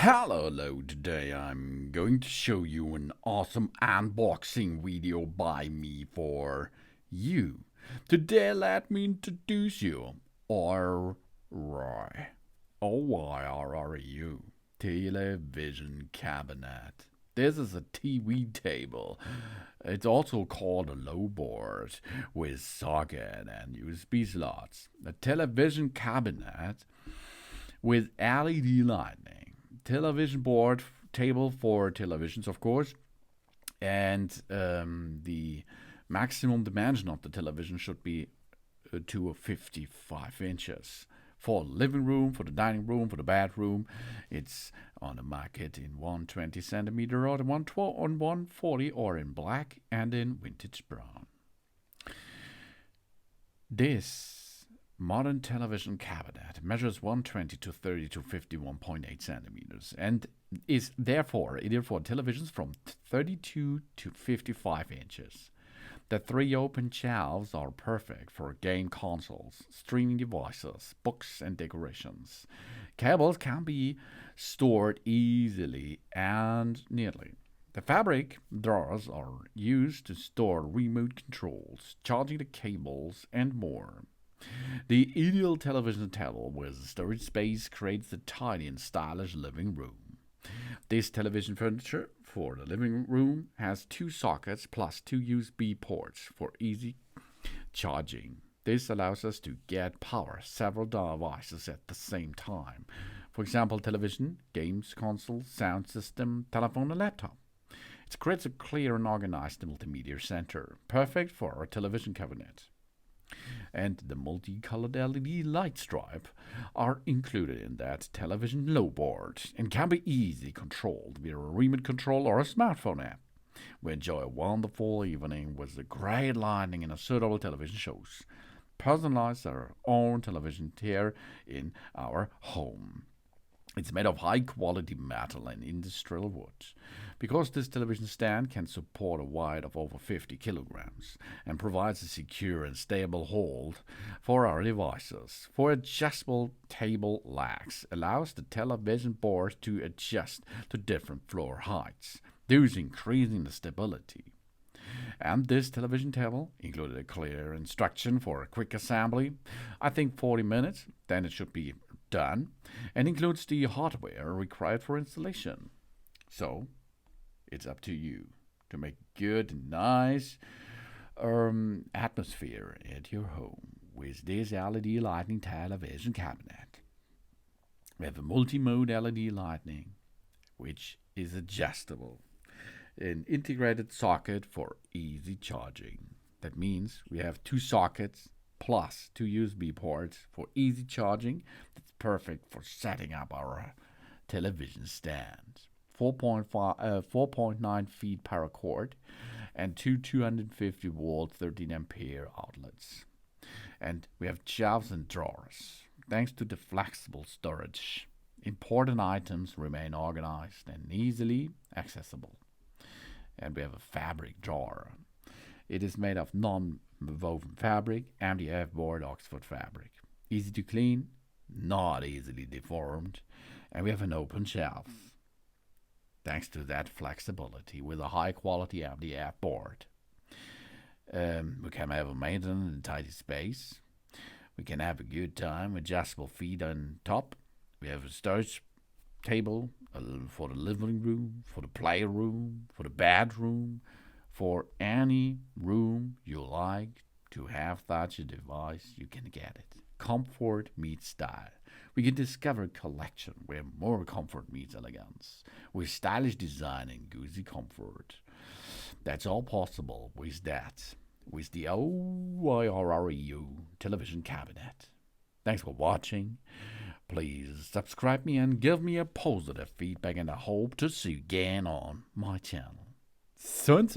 Hello, today I'm going to show you an awesome unboxing video by me for you. Today let me introduce you OYRREU, OYRREU television cabinet. This is a TV table. It's also called a lowboard with socket and USB slots. A television cabinet with LED lighting. Television board table for televisions, of course, and the maximum dimension of the television should be 255 inches. For the living room, for the dining room, for the bedroom, it's on the market in 120 centimeter or 140 or in black and in vintage brown. This modern television cabinet measures 120 to 30 to 51.8 centimeters and is therefore ideal for televisions from 32 to 55 inches. The three open shelves are perfect for game consoles, streaming devices, books, and decorations. Cables can be stored easily and neatly. The fabric drawers are used to store remote controls, charging the cables, and more. The ideal television table with storage space creates a tidy and stylish living room. This television furniture for the living room has two sockets plus two USB ports for easy charging. This allows us to get power several devices at the same time. For example, television, games, console, sound system, telephone, and laptop. It creates a clear and organized multimedia center, perfect for our television cabinet. And the multicolored LED light stripe are included in that television lowboard and can be easily controlled via a remote control or a smartphone app. We enjoy a wonderful evening with the great lighting and a suitable television shows. Personalize our own television here in our home. It's made of high-quality metal and industrial wood. Because this television stand can support a weight of over 50 kilograms and provides a secure and stable hold for our devices. For adjustable table legs, allows the television board to adjust to different floor heights, thus increasing the stability. And this television table included a clear instruction for a quick assembly. I think 40 minutes, then it should be done, and includes the hardware required for installation. So, it's up to you to make good and nice atmosphere at your home with this LED lighting television cabinet. We have a multi-mode LED lighting, which is adjustable. An integrated socket for easy charging. That means we have two sockets plus two USB ports for easy charging. That's perfect for setting up our television stand. 4.9 feet power cord and two 250 volt 13 ampere outlets. And we have shelves and drawers. Thanks to the flexible storage, important items remain organized and easily accessible. And we have a fabric drawer. It is made of non-woven fabric, MDF board Oxford fabric. Easy to clean, not easily deformed, and we have an open shelf. Thanks to that flexibility with a high-quality MDF board. We can have a maintenance and tidy space. We can have a good time, adjustable feet on top. We have a storage table for the living room, for the playroom, for the bedroom, for any room you like to have such a device, you can get it. Comfort meets style. We can discover a collection where more comfort meets elegance, with stylish design and cozy comfort. That's all possible with the OYRREU television cabinet. Thanks for watching. Please subscribe me and give me a positive feedback, and I hope to see you again on my channel. Soon.